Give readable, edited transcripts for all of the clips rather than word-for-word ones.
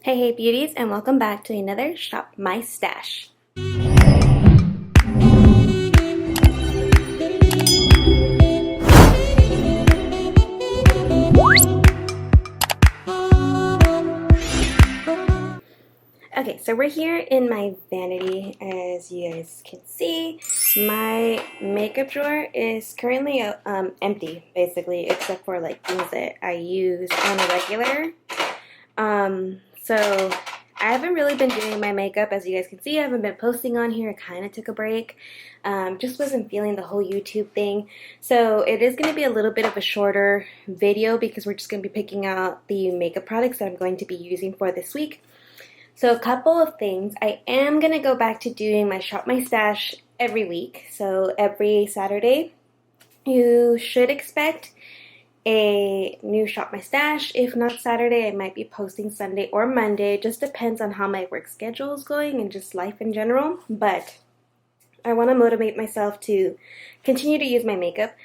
Hey beauties, and welcome back to another Shop My Stash. Okay, so we're here in my vanity. As you guys can see, my makeup drawer is currently empty, basically, except for like things that I use on a regular. So I haven't really been doing my makeup. As you guys can see, I haven't been posting on here. I kind of took a break. Just wasn't feeling the whole YouTube thing. So it is going to be a little bit of a shorter video because we're just going to be picking out the makeup products that I'm going to be using for this week. So a couple of things. I am going to go back to doing my Shop My Stash every week. So every Saturday, you should expect a new Shop My Stash. If not Saturday, I might be posting Sunday or Monday. It just depends on how my work schedule is going and just life in general. But I want to motivate myself to continue to use my makeup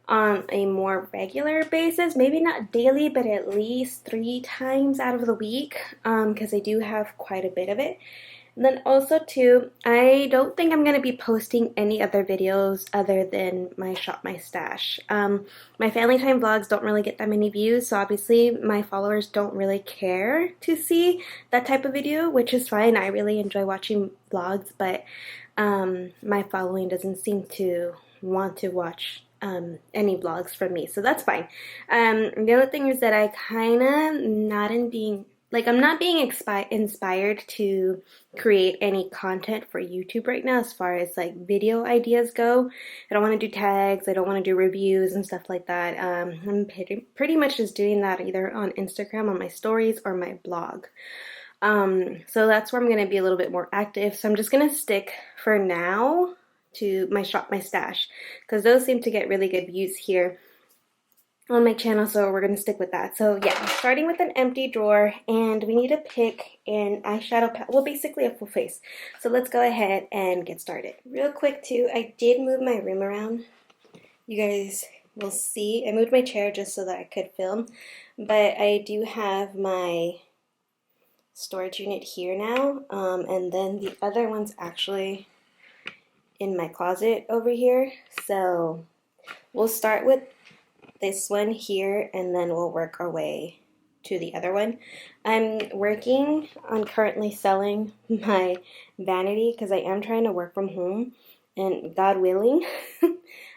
on a more regular basis. Maybe not daily, but at least 3 times out of the week, because I do have quite a bit of it. And then also too, I don't think I'm going to be posting any other videos other than my Shop My Stash. My family time vlogs don't really get that many views, so obviously my followers don't really care to see that type of video, which is fine. I really enjoy watching vlogs, but my following doesn't seem to want to watch any vlogs from me, so that's fine. The other thing is that I kind of I'm not being inspired to create any content for YouTube right now as far as like video ideas go. I don't want to do tags, I don't want to do reviews and stuff like that. I'm pretty much just doing that either on Instagram on my stories or my blog. So that's where I'm going to be a little bit more active. So I'm just going to stick for now to my Shop My Stash because those seem to get really good views here on my channel, so we're going to stick with that. So yeah, starting with an empty drawer, and we need to pick an eyeshadow palette, well basically a full face. So let's go ahead and get started. Real quick too, I did move my room around. You guys will see, I moved my chair just so that I could film, but I do have my storage unit here now, and then the other one's actually in my closet over here. So we'll start with this one here and then we'll work our way to the other one. I'm working on currently selling my vanity because I am trying to work from home, and God willing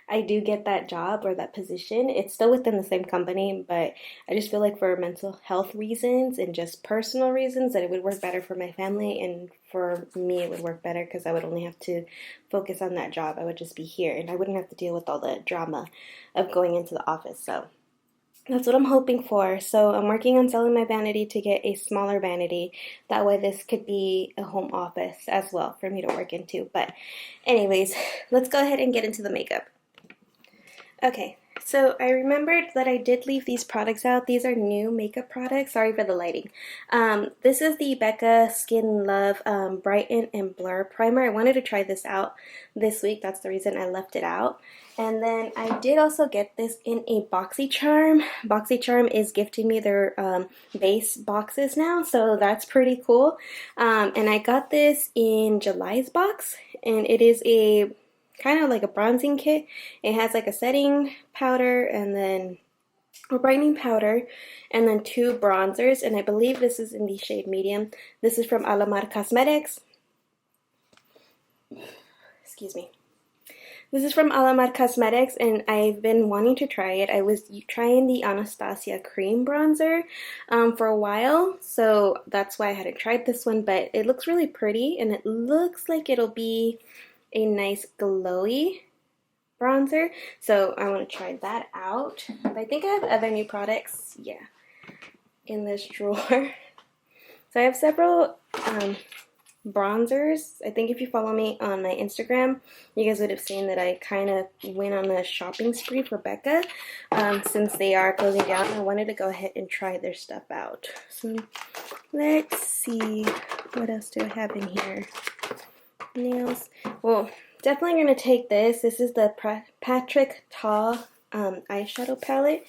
I do get that job or that position. It's still within the same company, but I just feel like for mental health reasons and just personal reasons that it would work better for my family, and for me it would work better because I would only have to focus on that job. I would just be here and I wouldn't have to deal with all the drama of going into the office. So that's what I'm hoping for. So I'm working on selling my vanity to get a smaller vanity. That way this could be a home office as well for me to work into. But anyways, let's go ahead and get into the makeup. Okay, so I remembered that I did leave these products out. These are new makeup products. Sorry for the lighting. This is the Becca Skin Love Brighten and Blur Primer. I wanted to try this out this week. That's the reason I left it out. And then I did also get this in a BoxyCharm. BoxyCharm is gifting me their base boxes now, so that's pretty cool. And I got this in July's box, and it is a kind of like a bronzing kit. It has like a setting powder and then a brightening powder and then 2 bronzers, and I believe this is in the shade medium. This is from Alamar Cosmetics. Excuse me. This is from Alamar Cosmetics, and I've been wanting to try it. I was trying the Anastasia cream bronzer for a while, so that's why I hadn't tried this one, but it looks really pretty and it looks like it'll be a nice glowy bronzer, so I want to try that out. But I think I have other new products, yeah, in this drawer. So I have several bronzers. I think if you follow me on my Instagram, you guys would have seen that I kind of went on a shopping spree for Becca. Since they are closing down, I wanted to go ahead and try their stuff out. So let's see, what else do I have in here? Nails. Well, definitely going to take this. This is the Patrick Ta eyeshadow palette.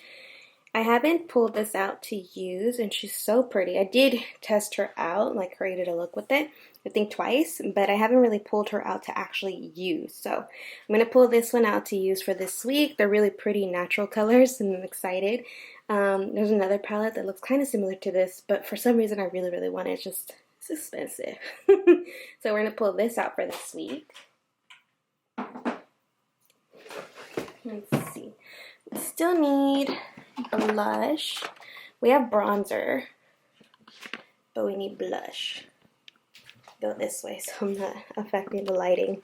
I haven't pulled this out to use, and she's so pretty. I did test her out, like created a look with it, I think twice, but I haven't really pulled her out to actually use. So I'm going to pull this one out to use for this week. They're really pretty natural colors, and I'm excited. There's another palette that looks kind of similar to this, but for some reason I really, really want it. It's expensive. So we're going to pull this out for this week. Let's see. We still need blush. We have bronzer, but we need blush. Go this way so I'm not affecting the lighting.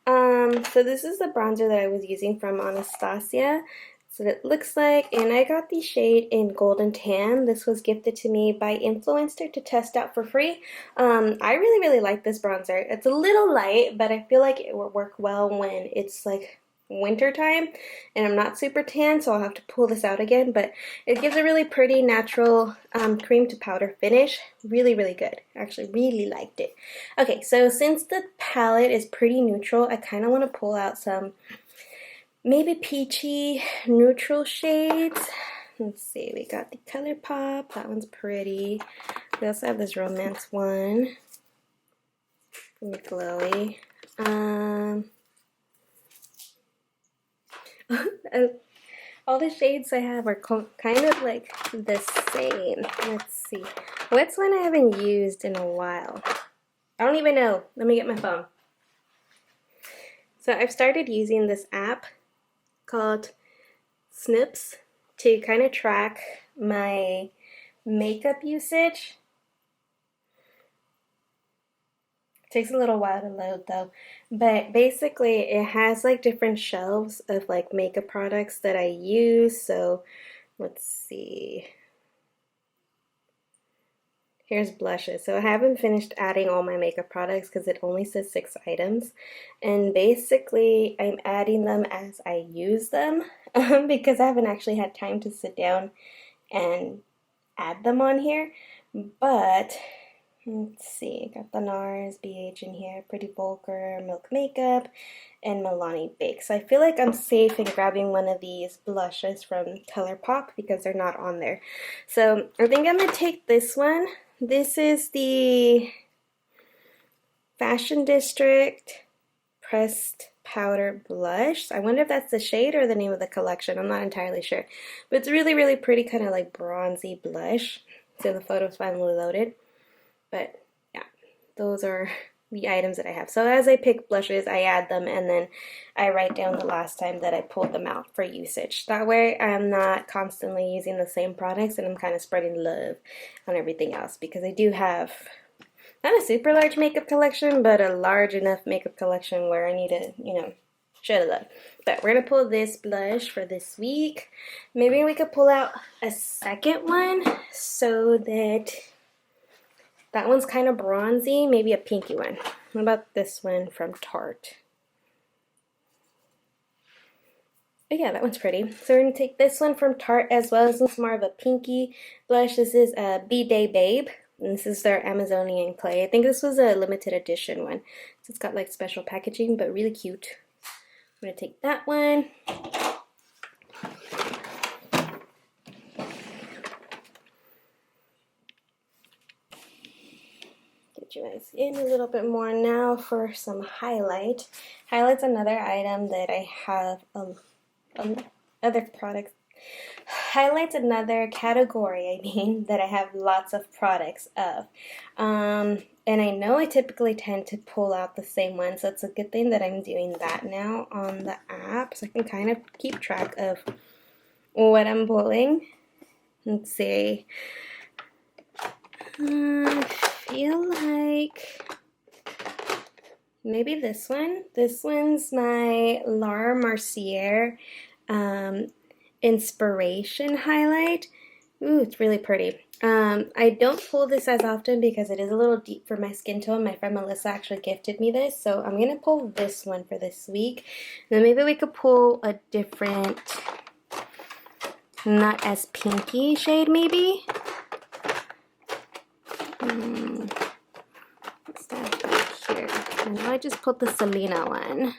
So this is the bronzer that I was using from Anastasia. So it looks like, and I got the shade in Golden Tan. This was gifted to me by Influencer to test out for free. I really, really like this bronzer. It's a little light, but I feel like it will work well when it's like winter time and I'm not super tan, so I'll have to pull this out again, but it gives a really pretty natural cream to powder finish. Really, really good. Actually really liked it. Okay, so since the palette is pretty neutral, I kind of want to pull out some maybe peachy neutral shades. Let's see, we got the Colourpop, that one's pretty. We also have this romance one, really glowy. All the shades I have are kind of like the same. Let's see. What's one I haven't used in a while? I don't even know. Let me get my phone. So I've started using this app called Snips to kind of track my makeup usage. Takes a little while to load though, but basically it has like different shelves of like makeup products that I use. So let's see, here's blushes. So I haven't finished adding all my makeup products because it only says 6 items, and basically I'm adding them as I use them because I haven't actually had time to sit down and add them on here. But let's see, got the NARS BH in here, Pretty Vulgar, Milk Makeup, and Milani Bake. So I feel like I'm safe in grabbing one of these blushes from Colourpop because they're not on there. So I think I'm going to take this one. This is the Fashion District Pressed Powder Blush. I wonder if that's the shade or the name of the collection. I'm not entirely sure. But it's really, really pretty, kind of like bronzy blush. So the photo's finally loaded. But yeah, those are the items that I have. So as I pick blushes, I add them and then I write down the last time that I pulled them out for usage. That way I'm not constantly using the same products and I'm kind of spreading love on everything else, because I do have not a super large makeup collection, but a large enough makeup collection where I need to, you know, share the love. But we're going to pull this blush for this week. Maybe we could pull out a second one so that that one's kind of bronzy, maybe a pinky one. What about this one from Tarte? Oh yeah, that one's pretty. So we're going to take this one from Tarte as well as more of a pinky blush. This is a B-Day Babe. And this is their Amazonian clay. I think this was a limited edition one. So it's got like special packaging, but really cute. I'm going to take that one. You guys in a little bit more now for some highlight. Highlight's another item that I have other products. Highlight's another category, that I have lots of products of. And I know I typically tend to pull out the same one, so it's a good thing that I'm doing that now on the app, so I can kind of keep track of what I'm pulling. Let's see. I feel like maybe this one. This one's my Laura Mercier Inspiration highlight. Ooh, it's really pretty. I don't pull this as often because it is a little deep for my skin tone. My friend Melissa actually gifted me this, so I'm going to pull this one for this week. Then maybe we could pull a different, not as pinky shade maybe. What's that here? I know I just pulled the Selena one.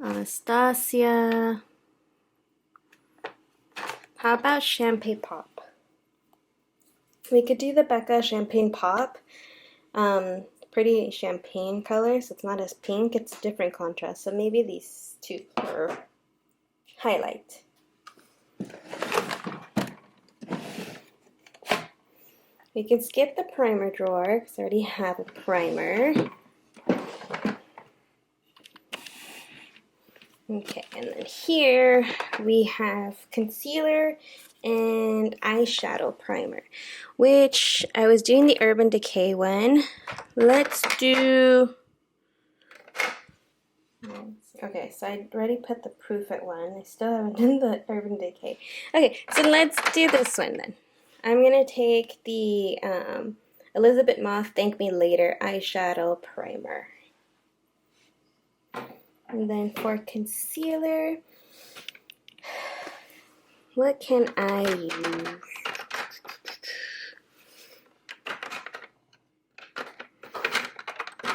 Anastasia. How about Champagne Pop? We could do the Becca Champagne Pop. Pretty champagne color, so it's not as pink, it's a different contrast. So maybe these two for highlight. We can skip the primer drawer because I already have a primer. Okay, and then here we have concealer and eyeshadow primer, which I was doing the Urban Decay one. Let's do... Okay, so I already put the Proof It one. I still haven't done the Urban Decay. Okay, so let's do this one then. I'm going to take the Elizabeth Moth Thank Me Later eyeshadow primer. And then for concealer, what can I use?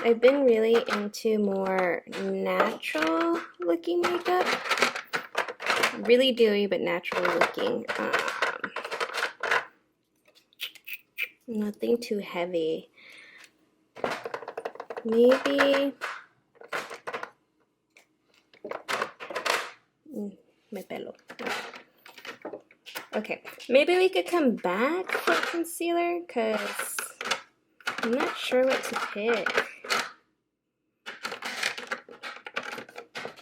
I've been really into more natural looking makeup. Really dewy but natural looking. Nothing too heavy. Maybe my pelo. Okay, maybe we could come back for concealer because I'm not sure what to pick.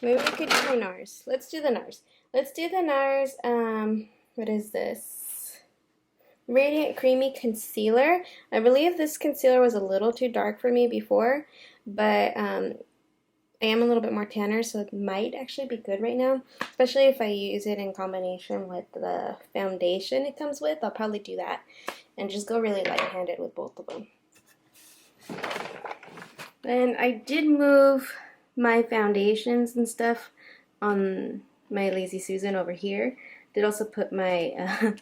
Maybe we could do the NARS. Let's do the NARS. Let's do the NARS, what is this? Radiant Creamy Concealer. I believe this concealer was a little too dark for me before, but I am a little bit more tanner, so it might actually be good right now, especially if I use it in combination with the foundation it comes with. I'll probably do that and just go really light-handed with both of them. Then I did move my foundations and stuff on my Lazy Susan over here. Did also put my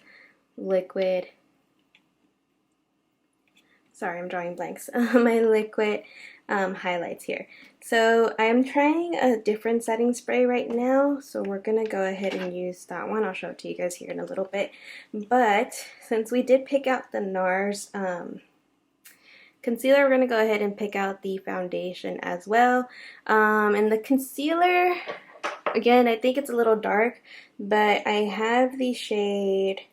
liquid, sorry I'm drawing blanks, my liquid highlights here. So I'm trying a different setting spray right now, so we're gonna go ahead and use that one. I'll show it to you guys here in a little bit. But since we did pick out the NARS concealer, we're gonna go ahead and pick out the foundation as well. And the concealer, again, I think it's a little dark, but I have the shade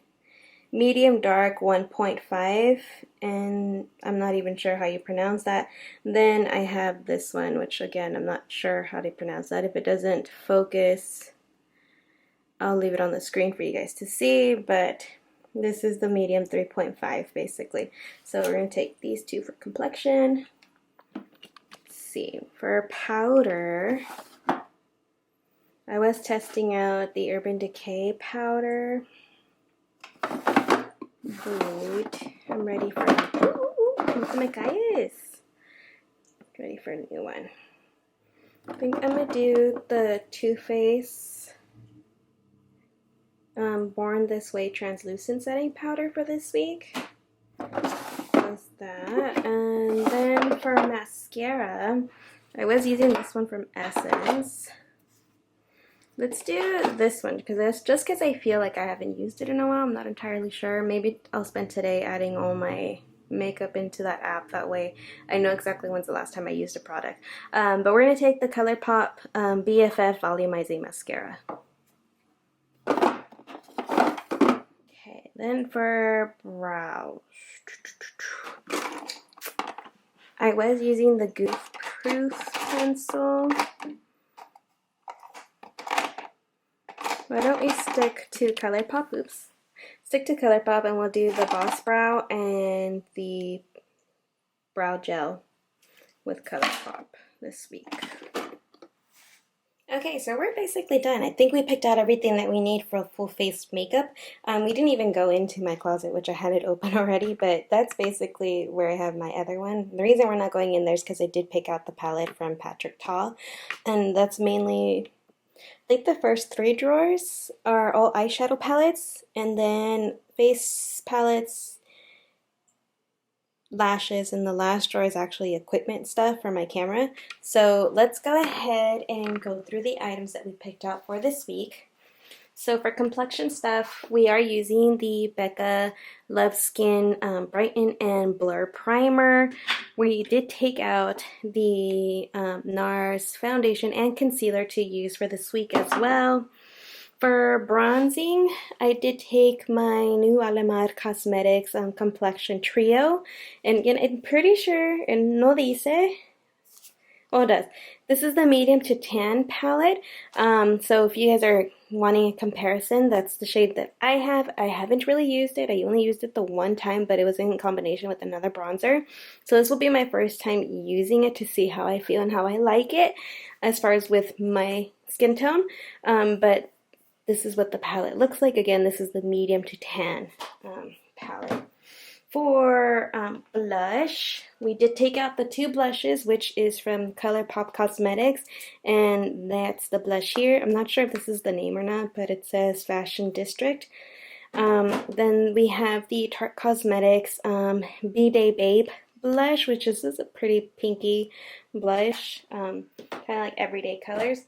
Medium Dark 1.5, and I'm not even sure how you pronounce that. Then I have this one, which again, I'm not sure how to pronounce that. If it doesn't focus, I'll leave it on the screen for you guys to see, but this is the Medium 3.5 basically. So we're going to take these two for complexion. Let's see, for powder, I was testing out the Urban Decay powder. Good. I'm ready for ready for a new one. I think I'm gonna do the Too Faced Born This Way translucent setting powder for this week. That's that. And then for mascara, I was using this one from Essence. Let's do this one because that's just because I feel like I haven't used it in a while. I'm not entirely sure. Maybe I'll spend today adding all my makeup into that app. That way I know exactly when's the last time I used a product. But we're going to take the Colourpop BFF Volumizing Mascara. Okay, then for brows, I was using the Goof Proof pencil. Why don't we stick to Colourpop? Oops. Stick to Colourpop and we'll do the Boss Brow and the brow gel with Colourpop this week. Okay, so we're basically done. I think we picked out everything that we need for full face makeup. We didn't even go into my closet, which I had it open already, but that's basically where I have my other one. The reason we're not going in there is because I did pick out the palette from Patrick Ta, and that's mainly, I think the first 3 drawers are all eyeshadow palettes, and then face palettes, lashes, and the last drawer is actually equipment stuff for my camera. So let's go ahead and go through the items that we picked out for this week. So for complexion stuff, we are using the Becca Love Skin Brighten and Blur Primer. We did take out the NARS foundation and concealer to use for this week as well. For bronzing, I did take my new Alamar Cosmetics Complexion Trio. And again, I'm pretty sure, and no dice, oh, it does. This is the medium to tan palette. So if you guys are wanting a comparison, that's the shade that I have. I haven't really used it. I only used it the one time, but it was in combination with another bronzer. So this will be my first time using it to see how I feel and how I like it as far as with my skin tone. But this is what the palette looks like. Again, this is the medium to tan palette. For blush, we did take out the two blushes, which is from Colourpop Cosmetics, and that's the blush here. I'm not sure if this is the name or not, but it says Fashion District. Then we have the Tarte Cosmetics B-Day Babe blush, which is a pretty pinky blush, kind of like everyday colors.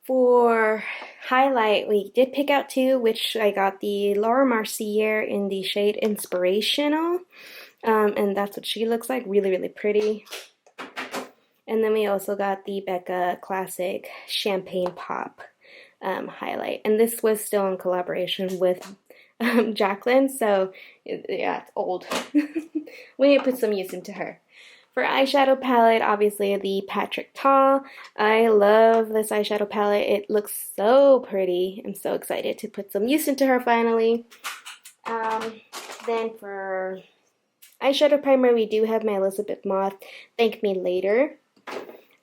For highlight, we did pick out two, which I got the Laura Mercier in the shade Inspirational, and that's what she looks like, really, really pretty. And then we also got the Becca Classic Champagne Pop highlight, and this was still in collaboration with Jacqueline, so yeah, it's old. We need to put some use into her. For eyeshadow palette, obviously the Patrick Ta. I love this eyeshadow palette. It looks so pretty. I'm so excited to put some use into her finally. Then for eyeshadow primer, we do have my Elizabeth Moth Thank Me Later.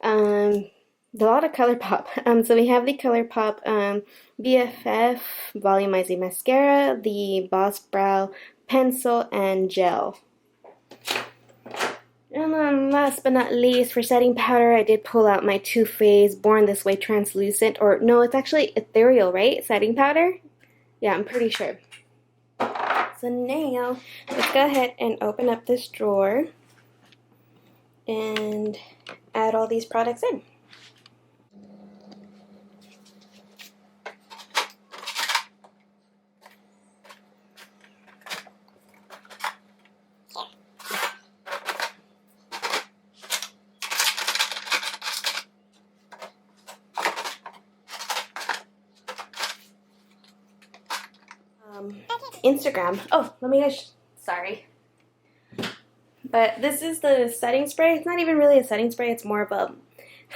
A lot of Colourpop. So we have the Colourpop BFF Volumizing Mascara, the Boss Brow Pencil, and Gel. And then last but not least, for setting powder, I did pull out my Too Faced Born This Way Translucent, or no, it's actually Ethereal, right? Setting powder? Yeah, I'm pretty sure. So now, let's go ahead and open up this drawer and add all these products in. Instagram. Oh, let me guys, sorry. But this is the setting spray. It's not even really a setting spray. It's more of a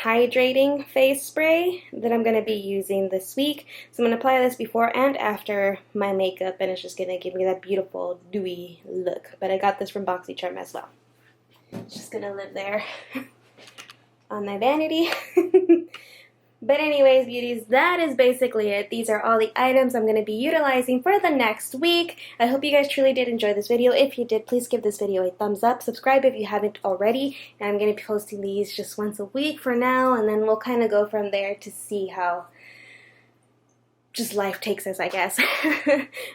hydrating face spray that I'm going to be using this week. So I'm going to apply this before and after my makeup, and it's just going to give me that beautiful dewy look. But I got this from BoxyCharm as well. It's just going to live there on my vanity. But anyways, beauties, that is basically it. These are all the items I'm going to be utilizing for the next week. I hope you guys truly did enjoy this video. If you did, please give this video a thumbs up. Subscribe if you haven't already. And I'm going to be posting these just once a week for now. And then we'll kind of go from there to see how just life takes us, I guess.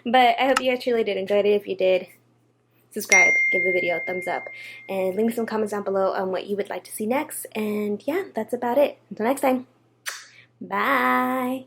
But I hope you guys truly did enjoy it. If you did, subscribe, give the video a thumbs up, and leave me some comments down below on what you would like to see next. And yeah, that's about it. Until next time. Bye.